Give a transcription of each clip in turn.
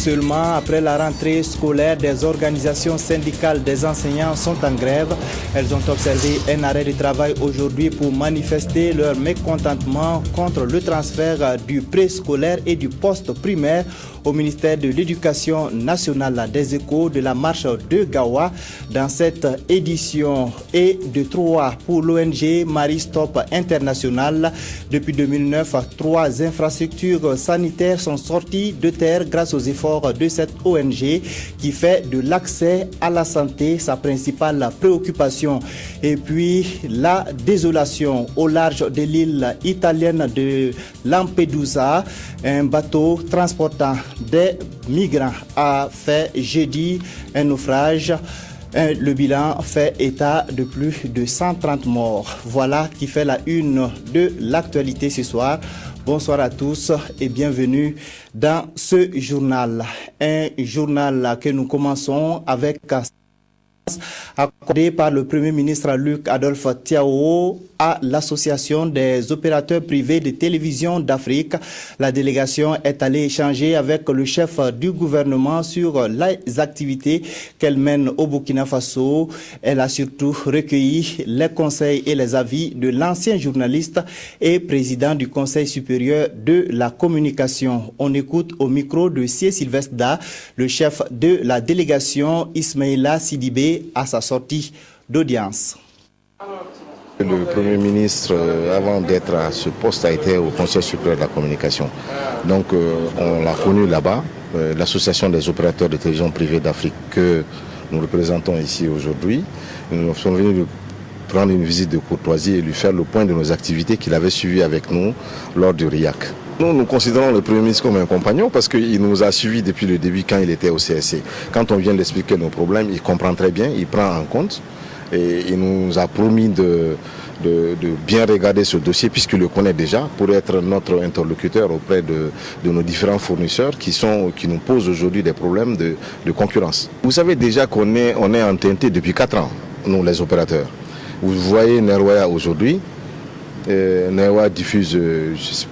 seulement après la rentrée scolaire, des organisations syndicales des enseignants sont en grève. Elles ont observé un arrêt de travail aujourd'hui pour manifester leur mécontentement contre le transfert du préscolaire et du poste primaire au ministère de l'Éducation nationale. Des échos de la marche de Gawa dans cette édition et de 3 pour l'ONG Marie Stop International. Depuis 2009, 3 infrastructures sanitaires sont sorties de terre grâce aux efforts de cette ONG qui fait de l'accès à la santé sa principale préoccupation. Et puis la désolation au large de l'île italienne de Lampedusa. Un bateau transportant des migrants a fait jeudi un naufrage. Le bilan fait état de plus de 130 morts. Voilà qui fait la une de l'actualité ce soir. Bonsoir à tous et bienvenue dans ce journal. Un journal que nous commençons avec accordé par le Premier ministre Luc Adolphe Tiao à l'Association des opérateurs privés de télévision d'Afrique. La délégation est allée échanger avec le chef du gouvernement sur les activités qu'elle mène au Burkina Faso. Elle a surtout recueilli les conseils et les avis de l'ancien journaliste et président du Conseil supérieur de la communication. On écoute au micro de Sie Sylvestre Da, le chef de la délégation Ismaïla Sidibé à sa sortie d'audience. Le Premier ministre, avant d'être à ce poste, a été au Conseil supérieur de la communication. Donc on l'a connu là-bas, l'association des opérateurs de télévision privée d'Afrique que nous représentons ici aujourd'hui. Nous sommes venus lui prendre une visite de courtoisie et lui faire le point de nos activités qu'il avait suivies avec nous lors du RIAC. Nous considérons le Premier ministre comme un compagnon parce qu'il nous a suivis depuis le début quand il était au CSC. Quand on vient d'expliquer nos problèmes, il comprend très bien, il prend en compte et il nous a promis de bien regarder ce dossier puisqu'il le connaît déjà pour être notre interlocuteur auprès de nos différents fournisseurs qui nous posent aujourd'hui des problèmes de concurrence. Vous savez déjà qu'on est en TNT depuis 4 ans, nous les opérateurs. Vous voyez Nerwaya aujourd'hui. Nerwaya diffuse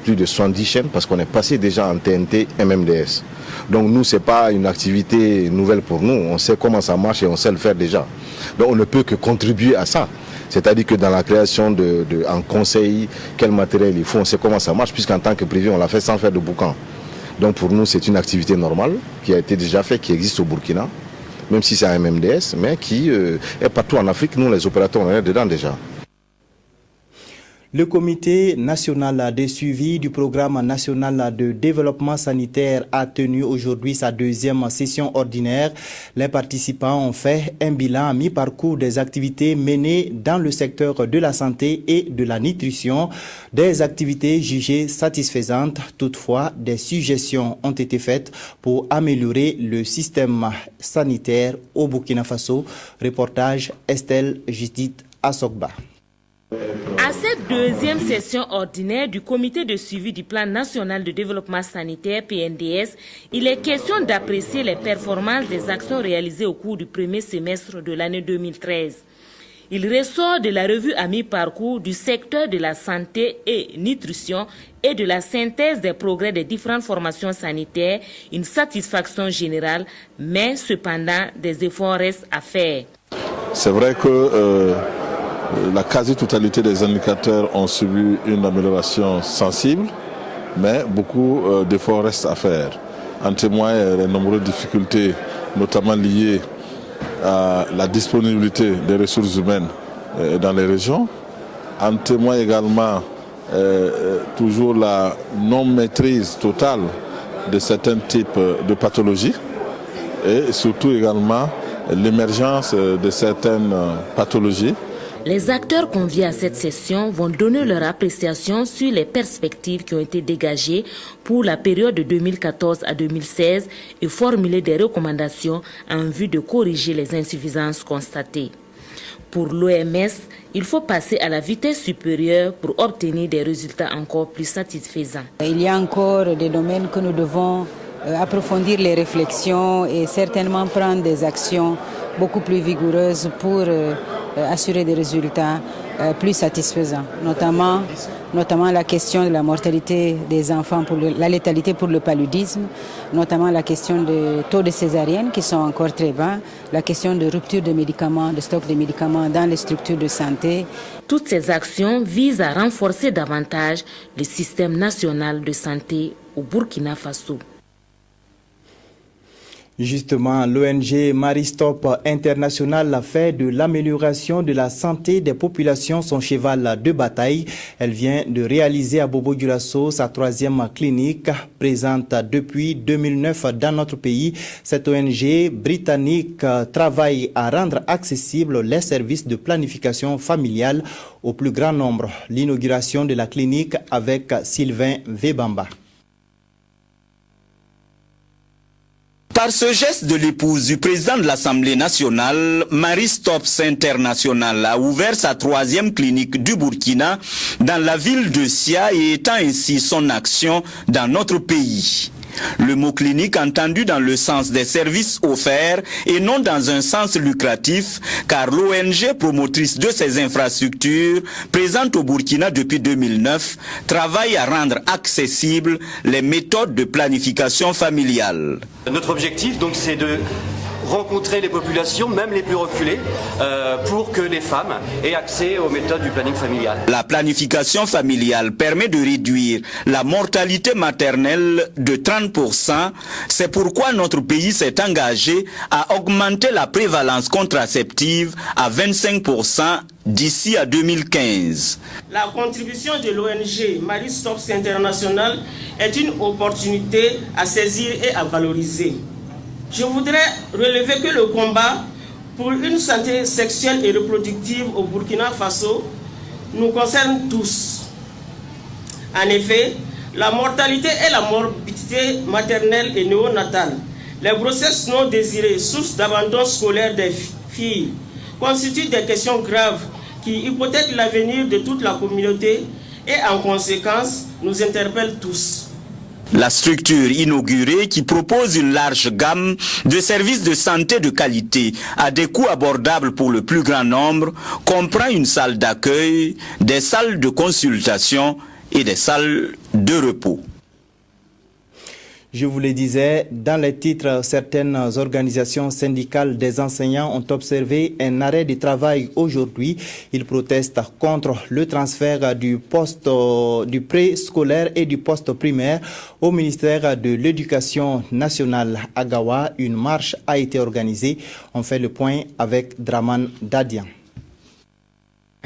plus de 70 chaînes parce qu'on est passé déjà en TNT MMDS. Donc nous, ce n'est pas une activité nouvelle pour nous. On sait comment ça marche et on sait le faire déjà. Donc on ne peut que contribuer à ça. C'est-à-dire que dans la création en conseil, quel matériel il faut, on sait comment ça marche puisqu'en tant que privé, on l'a fait sans faire de boucan. Donc pour nous, c'est une activité normale qui a été déjà faite, qui existe au Burkina, même si c'est un MMDS, mais qui est partout en Afrique. Nous, les opérateurs, on est dedans déjà. Le comité national de suivi du programme national de développement sanitaire a tenu aujourd'hui sa 2e session ordinaire. Les participants ont fait un bilan à mi-parcours des activités menées dans le secteur de la santé et de la nutrition, des activités jugées satisfaisantes. Toutefois, des suggestions ont été faites pour améliorer le système sanitaire au Burkina Faso. Reportage Estelle Judith Assogba. À cette 2e session ordinaire du comité de suivi du plan national de développement sanitaire PNDS, il est question d'apprécier les performances des actions réalisées au cours du premier semestre de l'année 2013. Il ressort de la revue à mi-parcours du secteur de la santé et nutrition et de la synthèse des progrès des différentes formations sanitaires une satisfaction générale, mais cependant des efforts restent à faire. C'est vrai que la quasi-totalité des indicateurs ont subi une amélioration sensible, mais beaucoup d'efforts restent à faire. En témoignent les nombreuses difficultés, notamment liées à la disponibilité des ressources humaines dans les régions. En témoigne également toujours la non-maîtrise totale de certains types de pathologies et surtout également l'émergence de certaines pathologies. Les acteurs conviés à cette session vont donner leur appréciation sur les perspectives qui ont été dégagées pour la période de 2014 à 2016 et formuler des recommandations en vue de corriger les insuffisances constatées. Pour l'OMS, il faut passer à la vitesse supérieure pour obtenir des résultats encore plus satisfaisants. Il y a encore des domaines que nous devons approfondir les réflexions et certainement prendre des actions beaucoup plus vigoureuses pour assurer des résultats plus satisfaisants, notamment la question de la mortalité des enfants, la létalité pour le paludisme, notamment la question des taux de césarienne qui sont encore très bas, la question de rupture de médicaments, de stock de médicaments dans les structures de santé. Toutes ces actions visent à renforcer davantage le système national de santé au Burkina Faso. Justement, l'ONG Maristop International a fait de l'amélioration de la santé des populations son cheval de bataille. Elle vient de réaliser à Bobo-Dioulasso sa 3e clinique, présente depuis 2009 dans notre pays. Cette ONG britannique travaille à rendre accessibles les services de planification familiale au plus grand nombre. L'inauguration de la clinique avec Sylvain Vebamba. Par ce geste de l'épouse du président de l'Assemblée nationale, Maristops International a ouvert sa 3e clinique du Burkina dans la ville de Sia et étend ainsi son action dans notre pays. Le mot clinique entendu dans le sens des services offerts et non dans un sens lucratif, car l'ONG promotrice de ces infrastructures, présente au Burkina depuis 2009, travaille à rendre accessibles les méthodes de planification familiale. Notre objectif, donc, c'est de rencontrer les populations, même les plus reculées, pour que les femmes aient accès aux méthodes du planning familial. La planification familiale permet de réduire la mortalité maternelle de 30%. C'est pourquoi notre pays s'est engagé à augmenter la prévalence contraceptive à 25% d'ici à 2015. La contribution de l'ONG Maristops International est une opportunité à saisir et à valoriser. Je voudrais relever que le combat pour une santé sexuelle et reproductive au Burkina Faso nous concerne tous. En effet, la mortalité et la morbidité maternelle et néonatale, les grossesses non désirées, source d'abandon scolaire des filles, constituent des questions graves qui hypothèquent l'avenir de toute la communauté et en conséquence nous interpellent tous. La structure inaugurée, qui propose une large gamme de services de santé de qualité à des coûts abordables pour le plus grand nombre, comprend une salle d'accueil, des salles de consultation et des salles de repos. Je vous le disais, dans les titres, certaines organisations syndicales des enseignants ont observé un arrêt du travail aujourd'hui. Ils protestent contre le transfert du poste du préscolaire et du poste primaire au ministère de l'Éducation nationale à Gawa. Une marche a été organisée. On fait le point avec Draman Dadian.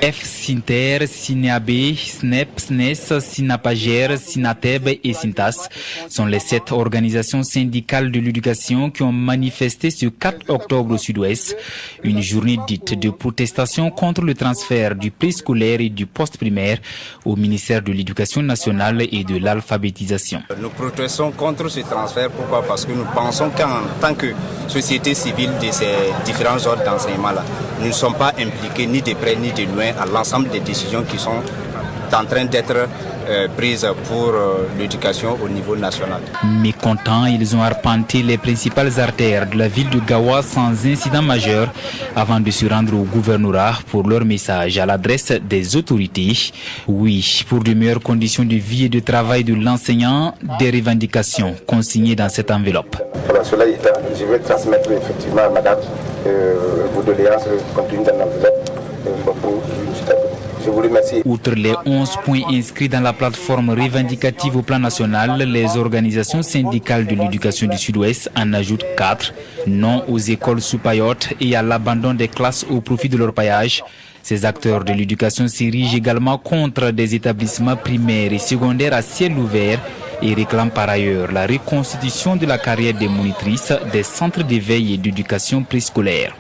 Sinter, Sineab, SNEP, SNES, Sinapager, Sinateb et Sintas sont les 7 organisations syndicales de l'éducation qui ont manifesté ce 4 octobre au sud-ouest, une journée dite de protestation contre le transfert du préscolaire et du poste primaire au ministère de l'Éducation nationale et de l'alphabétisation. Nous protestons contre ce transfert. Pourquoi? Parce que nous pensons qu'en tant que société civile de ces différents ordres d'enseignement-là, nous ne sommes pas impliqués ni de près ni de loin à l'ensemble des décisions qui sont en train d'être prises pour l'éducation au niveau national. Mécontents, ils ont arpenté les principales artères de la ville de Gawa sans incident majeur avant de se rendre au gouvernorat pour leur message à l'adresse des autorités. Oui, pour de meilleures conditions de vie et de travail de l'enseignant, des revendications consignées dans cette enveloppe. Cela étant, je vais transmettre effectivement à madame vos doléances contenues dans l'enveloppe. Je vous remercie. Outre les 11 points inscrits dans la plateforme revendicative au plan national, les organisations syndicales de l'éducation du Sud-Ouest en ajoutent 4, non aux écoles sous paillotte et à l'abandon des classes au profit de leur paillage. Ces acteurs de l'éducation s'érigent également contre des établissements primaires et secondaires à ciel ouvert et réclament par ailleurs la reconstitution de la carrière des monitrices des centres d'éveil et d'éducation préscolaire.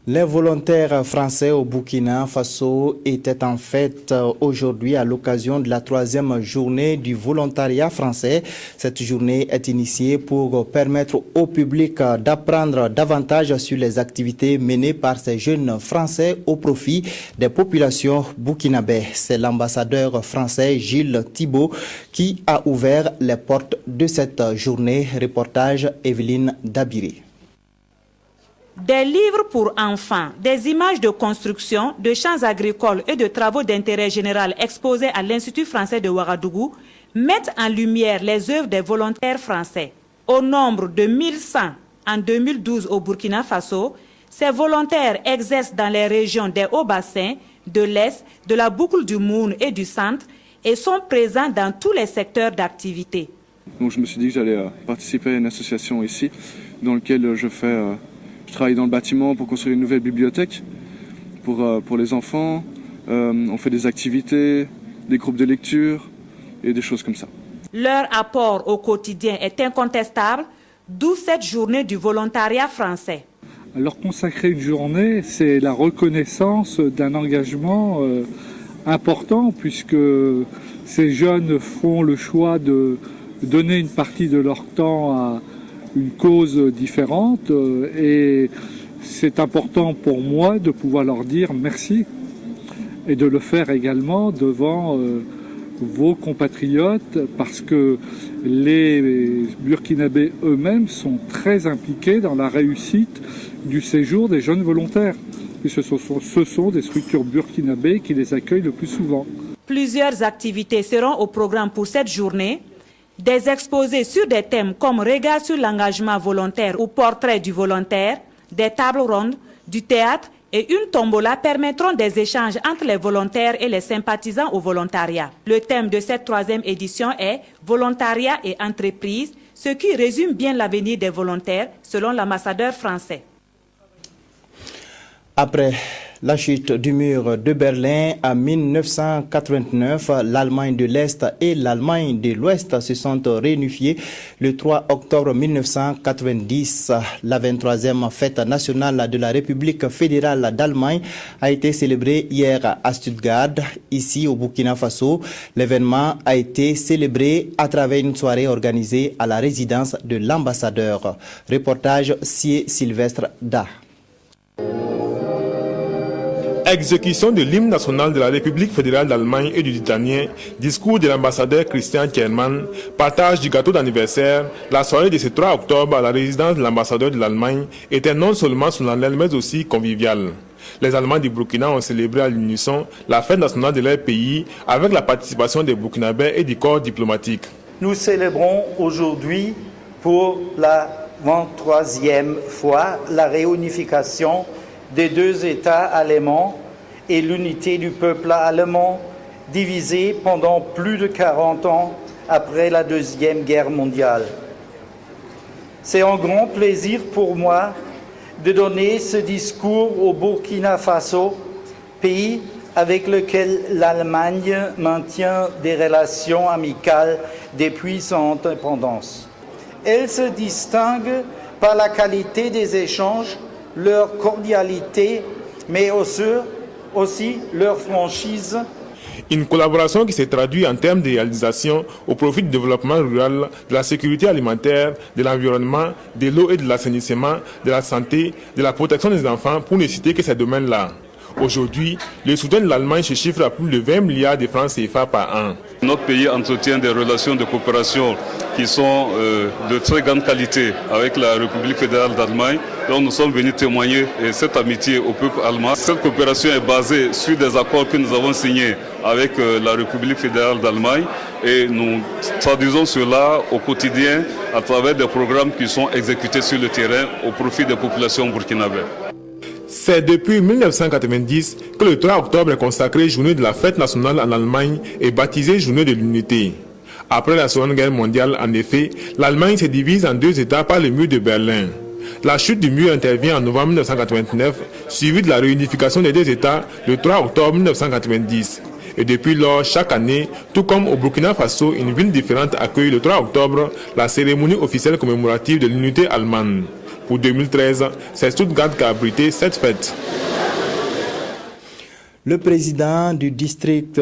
Les volontaires français au Burkina Faso étaient en fête aujourd'hui à l'occasion de la 3e journée du volontariat français. Cette journée est initiée pour permettre au public d'apprendre davantage sur les activités menées par ces jeunes Français au profit des populations burkinabées. C'est l'ambassadeur français Gilles Thibault qui a ouvert les portes de cette journée. Reportage Evelyne Dabiré. Des livres pour enfants, des images de construction, de champs agricoles et de travaux d'intérêt général exposés à l'Institut français de Ouagadougou mettent en lumière les œuvres des volontaires français. Au nombre de 1100 en 2012 au Burkina Faso, ces volontaires exercent dans les régions des Hauts-Bassins, de l'Est, de la boucle du Moune et du Centre et sont présents dans tous les secteurs d'activité. Donc je me suis dit que j'allais participer à une association ici dans laquelle je travaille dans le bâtiment pour construire une nouvelle bibliothèque pour les enfants. On fait des activités, des groupes de lecture et des choses comme ça. Leur apport au quotidien est incontestable, d'où cette journée du volontariat français. Leur consacrer une journée, c'est la reconnaissance d'un engagement important puisque ces jeunes font le choix de donner une partie de leur temps à une cause différente et c'est important pour moi de pouvoir leur dire merci et de le faire également devant vos compatriotes parce que les Burkinabés eux-mêmes sont très impliqués dans la réussite du séjour des jeunes volontaires. Et ce sont des structures burkinabées qui les accueillent le plus souvent. Plusieurs activités seront au programme pour cette journée. Des exposés sur des thèmes comme regard sur l'engagement volontaire ou portrait du volontaire, des tables rondes, du théâtre et une tombola permettront des échanges entre les volontaires et les sympathisants au volontariat. Le thème de cette 3e édition est « Volontariat et entreprise », ce qui résume bien l'avenir des volontaires selon l'ambassadeur français. Après la chute du mur de Berlin en 1989, l'Allemagne de l'Est et l'Allemagne de l'Ouest se sont réunifiées le 3 octobre 1990. La 23e fête nationale de la République fédérale d'Allemagne a été célébrée hier à Stuttgart, ici au Burkina Faso. L'événement a été célébré à travers une soirée organisée à la résidence de l'ambassadeur. Reportage Sie Sylvestre Da. Exécution de l'hymne national de la République fédérale d'Allemagne et du Titanien, discours de l'ambassadeur Christian Kiermann, partage du gâteau d'anniversaire, la soirée de ce 3 octobre à la résidence de l'ambassadeur de l'Allemagne était non seulement solennelle mais aussi conviviale. Les Allemands du Burkina ont célébré à l'unisson la fête nationale de leur pays avec la participation des Burkinabés et du corps diplomatique. Nous célébrons aujourd'hui pour la 23e fois la réunification des deux États allemands et l'unité du peuple allemand divisé pendant plus de 40 ans après la Deuxième Guerre mondiale. C'est un grand plaisir pour moi de donner ce discours au Burkina Faso, pays avec lequel l'Allemagne maintient des relations amicales depuis son indépendance. Elle se distingue par la qualité des échanges, leur cordialité, mais aussi leur franchise. Une collaboration qui s'est traduite en termes de réalisation au profit du développement rural, de la sécurité alimentaire, de l'environnement, de l'eau et de l'assainissement, de la santé, de la protection des enfants, pour ne citer que ces domaines-là. Aujourd'hui, le soutien de l'Allemagne se chiffre à plus de 20 milliards de francs CFA par an. Notre pays entretient des relations de coopération qui sont de très grande qualité avec la République fédérale d'Allemagne. Donc nous sommes venus témoigner cette amitié au peuple allemand. Cette coopération est basée sur des accords que nous avons signés avec la République fédérale d'Allemagne et nous traduisons cela au quotidien à travers des programmes qui sont exécutés sur le terrain au profit des populations burkinabées. C'est depuis 1990 que le 3 octobre est consacré journée de la fête nationale en Allemagne et baptisé journée de l'unité. Après la Seconde Guerre mondiale, en effet, l'Allemagne se divise en deux États par le mur de Berlin. La chute du mur intervient en novembre 1989, suivie de la réunification des deux États le 3 octobre 1990. Et depuis lors, chaque année, tout comme au Burkina Faso, une ville différente accueille le 3 octobre la cérémonie officielle commémorative de l'unité allemande. Pour 2013, c'est Stuttgart qui a abrité cette fête. Le président du district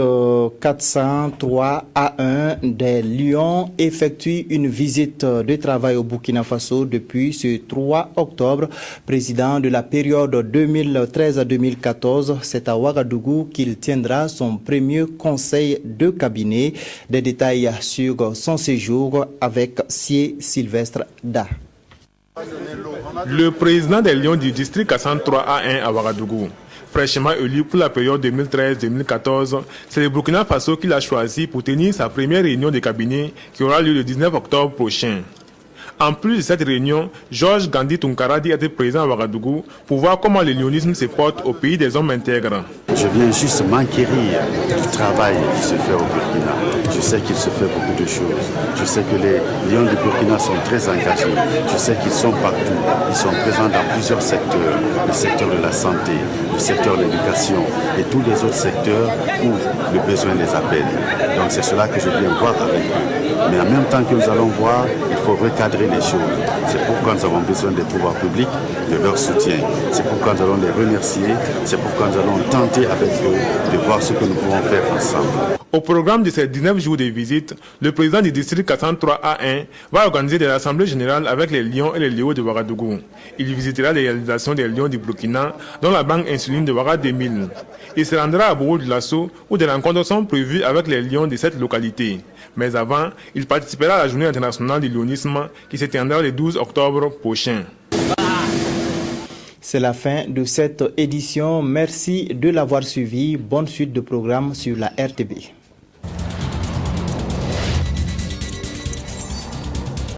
403 A1 des Lyon effectue une visite de travail au Burkina Faso depuis ce 3 octobre. Président de la période 2013-2014, c'est à Ouagadougou qu'il tiendra son premier conseil de cabinet. Des détails sur son séjour avec Sie Sylvestre Da. Le président des Lions du district 403A1 à Ouagadougou, fraîchement élu pour la période 2013-2014, c'est le Burkina Faso qu'il a choisi pour tenir sa première réunion de cabinet qui aura lieu le 19 octobre prochain. En plus de cette réunion, Georges Gandhi Tunkaradi était présent à Ouagadougou pour voir comment le lionisme se porte au pays des hommes intègres. Je viens juste m'enquérir du travail qui se fait au Burkina. Je sais qu'il se fait beaucoup de choses. Je sais que les Lions du Burkina sont très engagés. Je sais qu'ils sont partout. Ils sont présents dans plusieurs secteurs. Le secteur de la santé, le secteur de l'éducation et tous les autres secteurs où le besoin les appelle. Donc c'est cela que je viens voir avec eux. Mais en même temps que nous allons voir, il faut recadrer les choses. C'est pourquoi nous avons besoin des pouvoirs publics, de leur soutien. C'est pourquoi nous allons les remercier. C'est pourquoi nous allons tenter avec eux de voir ce que nous pouvons faire ensemble. Au programme de ces 19 jours de visite, le président du district 403A1 va organiser des assemblées générales avec les Lions et les Léos de Ouagadougou. Il visitera les réalisations des Lions du Burkina, dont la banque insuline de Ouaga 2000. Il se rendra à Bourg-du-Lasso, où des rencontres sont prévues avec les Lions de cette localité. Mais avant, il participera à la journée internationale du lionisme qui se tiendra le 12 octobre prochain. C'est la fin de cette édition. Merci de l'avoir suivi. Bonne suite de programme sur la RTB.